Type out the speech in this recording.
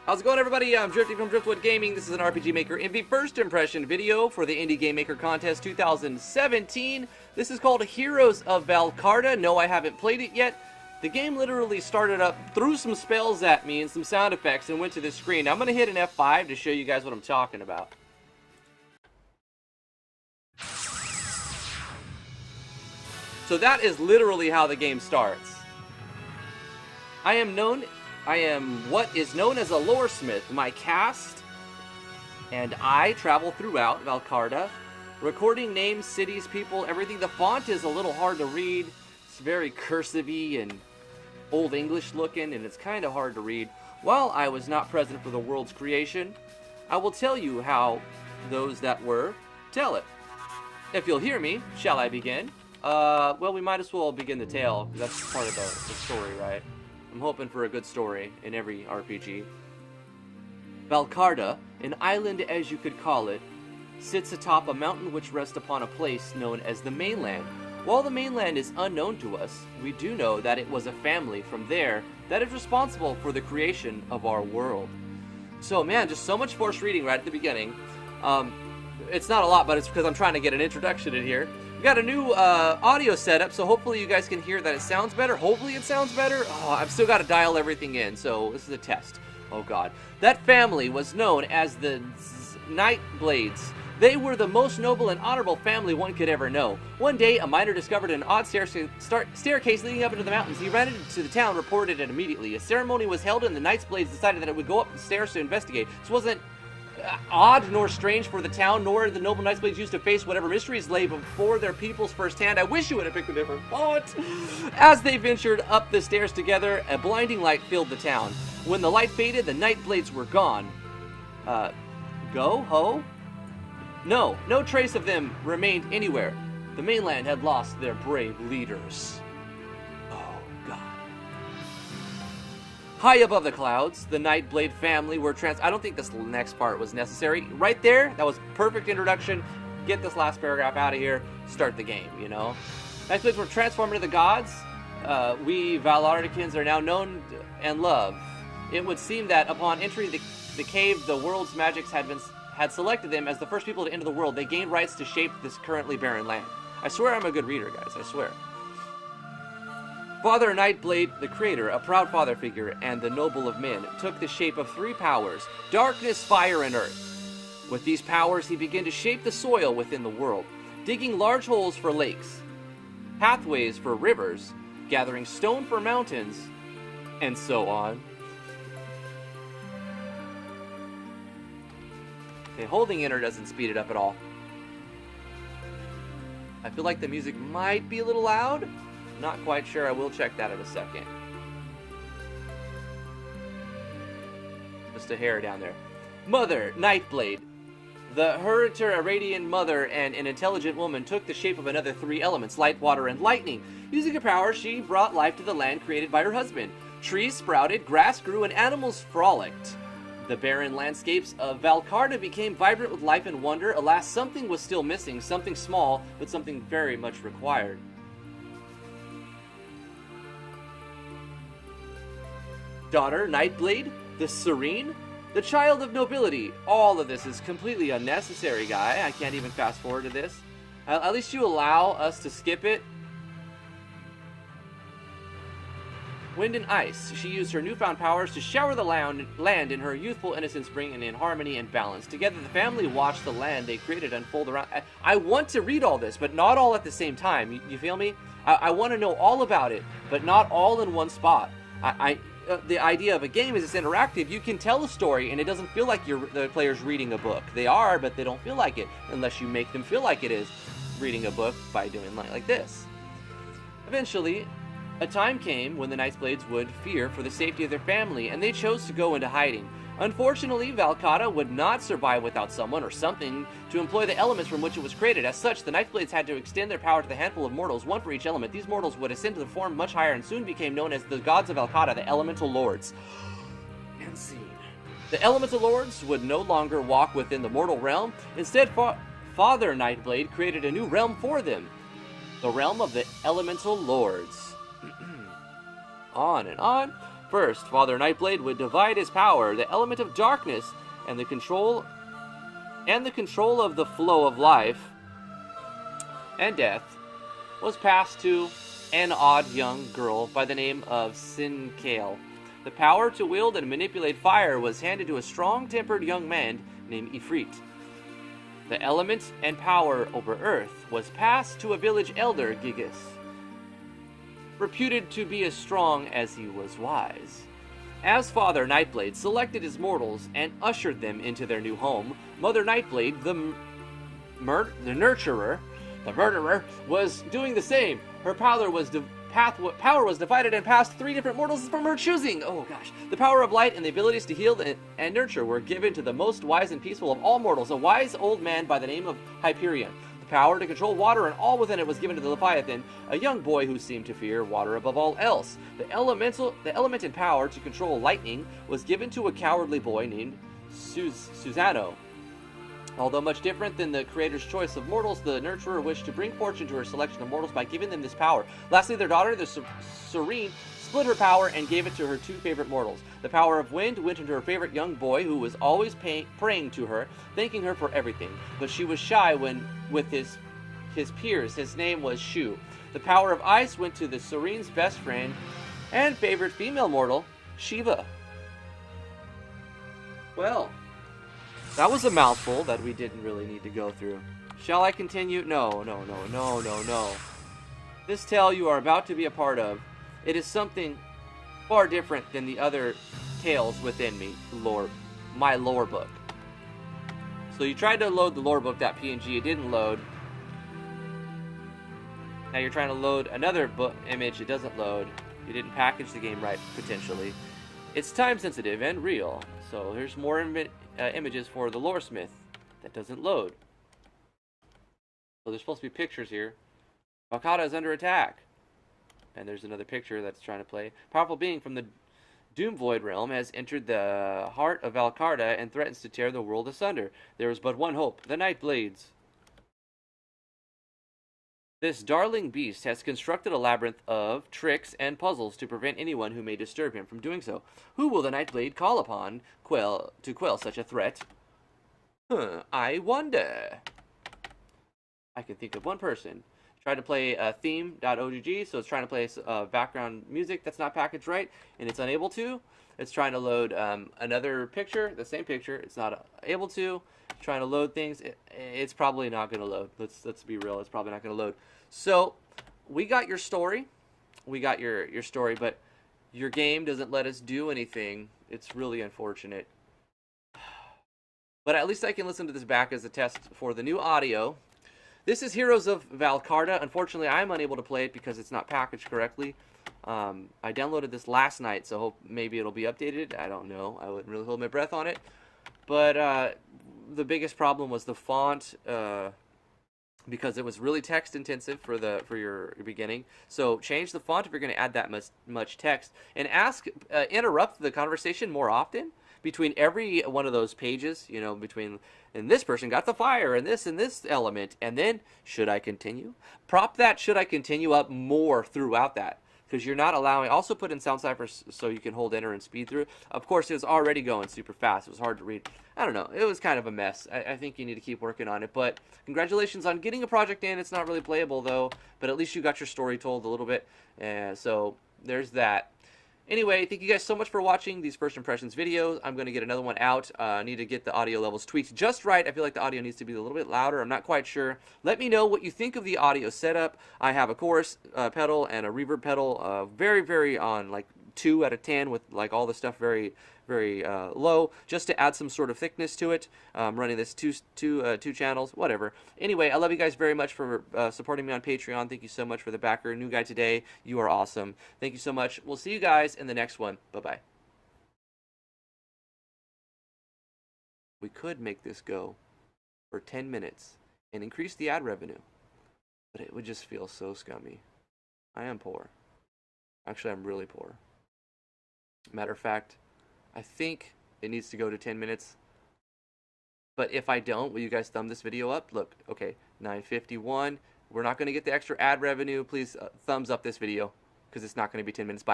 How's it going, everybody? I'm Drifty from Driftwood Gaming. This is an RPG Maker in the first impression video for the Indie Game Maker Contest 2017. This is called Heroes of Valcarta. No, I haven't played it yet. The game literally started up, threw some spells at me and some sound effects and went to this screen. I'm going to hit an F5 to show you guys what I'm talking about. So that is literally how the game starts. I am what is known as a loresmith. My cast and I travel throughout Valcarta, recording names, cities, people, everything. The font is a little hard to read. It's very cursive-y and Old English looking, and it's kind of hard to read. While I was not present for the world's creation, I will tell you how those that were tell it. If you'll hear me, shall I begin? Well, we might as well begin the tale, because that's part of the story, right? I'm hoping for a good story in every RPG. Valcarta, an island as you could call it, sits atop a mountain which rests upon a place known as the mainland. While the mainland is unknown to us, we do know that it was a family from there that is responsible for the creation of our world. So man, just so much forced reading right at the beginning. It's not a lot, but it's because I'm trying to get an introduction in here. We got a new audio setup, so hopefully you guys can hear that it sounds better. Hopefully it sounds better. Oh, I've still got to dial everything in, so this is a test. Oh god. That family was known as the Nightblades. They were the most noble and honorable family one could ever know. One day, a miner discovered an odd staircase leading up into the mountains. He ran into the town, reported it immediately. A ceremony was held, and the Nightblades decided that it would go up the stairs to investigate. This wasn't odd nor strange for the town, nor the noble Nightblades used to face whatever mysteries lay before their peoples firsthand. I wish you would have picked a different font. As they ventured up the stairs together, a blinding light filled the town. When the light faded, the Nightblades were gone. Ho? No trace of them remained anywhere. The mainland had lost their brave leaders. Oh, God. High above the clouds, the Nightblade family were I don't think this next part was necessary. Right there, that was perfect introduction. Get this last paragraph out of here. Start the game, you know? Nightblades were transformed into the gods. We Valryans are now known and loved. It would seem that upon entering the cave, the world's magics had selected them as the first people to enter the world. They gained rights to shape this currently barren land. I swear I'm a good reader, guys. I swear. Father Nightblade, the creator, a proud father figure, and the noble of men, took the shape of three powers: darkness, fire, and earth. With these powers, he began to shape the soil within the world, digging large holes for lakes, pathways for rivers, gathering stone for mountains, and so on. Okay, holding enter doesn't speed it up at all. I feel like the music might be a little loud. Not quite sure. I will check that in a second. Just a hair down there. Mother, Nightblade. The Hereditary mother and an intelligent woman took the shape of another three elements: light, water, and lightning. Using her power, she brought life to the land created by her husband. Trees sprouted, grass grew, and animals frolicked. The barren landscapes of Valcarta became vibrant with life and wonder. Alas, something was still missing, something small, but something very much required. Daughter, Nightblade, the serene, the child of nobility. All of this is completely unnecessary, guy. I can't even fast forward to this. At least you allow us to skip it. Wind and ice. She used her newfound powers to shower the land in her youthful innocence, bringing in harmony and balance. Together, the family watched the land they created unfold around. I want to read all this, but not all at the same time. You feel me? I want to know all about it, but not all in one spot. The idea of a game is it's interactive. You can tell a story, and it doesn't feel like the player's reading a book. They are, but they don't feel like it, unless you make them feel like it is reading a book by doing like this. Eventually, a time came when the Nightblades would fear for the safety of their family, and they chose to go into hiding. Unfortunately, Valcarta would not survive without someone or something to employ the elements from which it was created. As such, the Nightblades had to extend their power to the handful of mortals, one for each element. These mortals would ascend to the form much higher and soon became known as the gods of Valcarta, the Elemental Lords. And scene. The Elemental Lords would no longer walk within the mortal realm. Instead, Father Nightblade created a new realm for them, the realm of the Elemental Lords. On and on. First, Father Nightblade would divide his power, the element of darkness, and the control of the flow of life and death was passed to an odd young girl by the name of Sinkale. The power to wield and manipulate fire was handed to a strong-tempered young man named Ifrit. The element and power over earth was passed to a village elder, Gigas, reputed to be as strong as he was wise. As Father Nightblade selected his mortals and ushered them into their new home, Mother Nightblade, the murderer, was doing the same. Her power was divided and passed 3 different mortals from her choosing. Oh gosh. The power of light and the abilities to heal and nurture were given to the most wise and peaceful of all mortals, a wise old man by the name of Hyperion. The power to control water and all within it was given to the Leviathan, a young boy who seemed to fear water above all else. The element and power to control lightning was given to a cowardly boy named Susano. Although much different than the creator's choice of mortals, the nurturer wished to bring fortune to her selection of mortals by giving them this power. Lastly, their daughter, the Serene, split her power and gave it to her 2 favorite mortals. The power of wind went into her favorite young boy, who was always praying to her, thanking her for everything. But she was shy with his peers. His name was Shu. The power of ice went to the Serene's best friend and favorite female mortal, Shiva. Well, that was a mouthful that we didn't really need to go through. Shall I continue? No. This tale you are about to be a part of, it is something far different than the other tales within my lore book. So you tried to load the lore book.png, it didn't load. Now you're trying to load another book image, it doesn't load. You didn't package the game right, potentially. It's time sensitive and real. So here's more images for the Loresmith. That doesn't load. So there's supposed to be pictures here. Valcarta is under attack. And there's another picture that's trying to play. Powerful being from the Doom Void realm has entered the heart of Valcarta and threatens to tear the world asunder. There is but one hope, the Night Blades. This darling beast has constructed a labyrinth of tricks and puzzles to prevent anyone who may disturb him from doing so. Who will the Nightblade call upon to quell such a threat? I wonder. I can think of one person. Tried to play theme.ogg, so it's trying to play background music that's not packaged right, and it's unable to. It's trying to load another picture, the same picture. It's not able to. Trying to load things. It's probably not going to load. Let's be real. It's probably not going to load. So we got your story. We got your story, but your game doesn't let us do anything. It's really unfortunate. But at least I can listen to this back as a test for the new audio. This is Heroes of Valcarta. Unfortunately, I'm unable to play it because it's not packaged correctly. I downloaded this last night, so hope maybe it'll be updated. I don't know. I wouldn't really hold my breath on it. But the biggest problem was the font, because it was really text intensive for your beginning. So change the font if you're going to add that much text, and interrupt the conversation more often between every one of those pages. You know, and this person got the fire and this element, and then should I continue? Prop that should I continue up more throughout that. Because you're not allowing. Also put in sound ciphers so you can hold enter and speed through. Of course, it was already going super fast. It was hard to read. I don't know. It was kind of a mess. I think you need to keep working on it. But congratulations on getting a project in. It's not really playable, though. But at least you got your story told a little bit. So there's that. Anyway, thank you guys so much for watching these first impressions videos. I'm going to get another one out. I need to get the audio levels tweaked just right. I feel like the audio needs to be a little bit louder. I'm not quite sure. Let me know what you think of the audio setup. I have a chorus pedal and a reverb pedal, very, very on like 2 out of 10 with like all the stuff very, very low, just to add some sort of thickness to it. Running this two channels, whatever. Anyway, I love you guys very much for supporting me on Patreon. Thank you so much for the backer. New guy today. You are awesome. Thank you so much. We'll see you guys in the next one. Bye-bye. We could make this go for 10 minutes and increase the ad revenue, but it would just feel so scummy. I am poor. Actually, I'm really poor. Matter of fact, I think it needs to go to 10 minutes. But if I don't, will you guys thumb this video up? Look, okay, 9:51. We're not going to get the extra ad revenue. Please thumbs up this video because it's not going to be 10 minutes. Bye.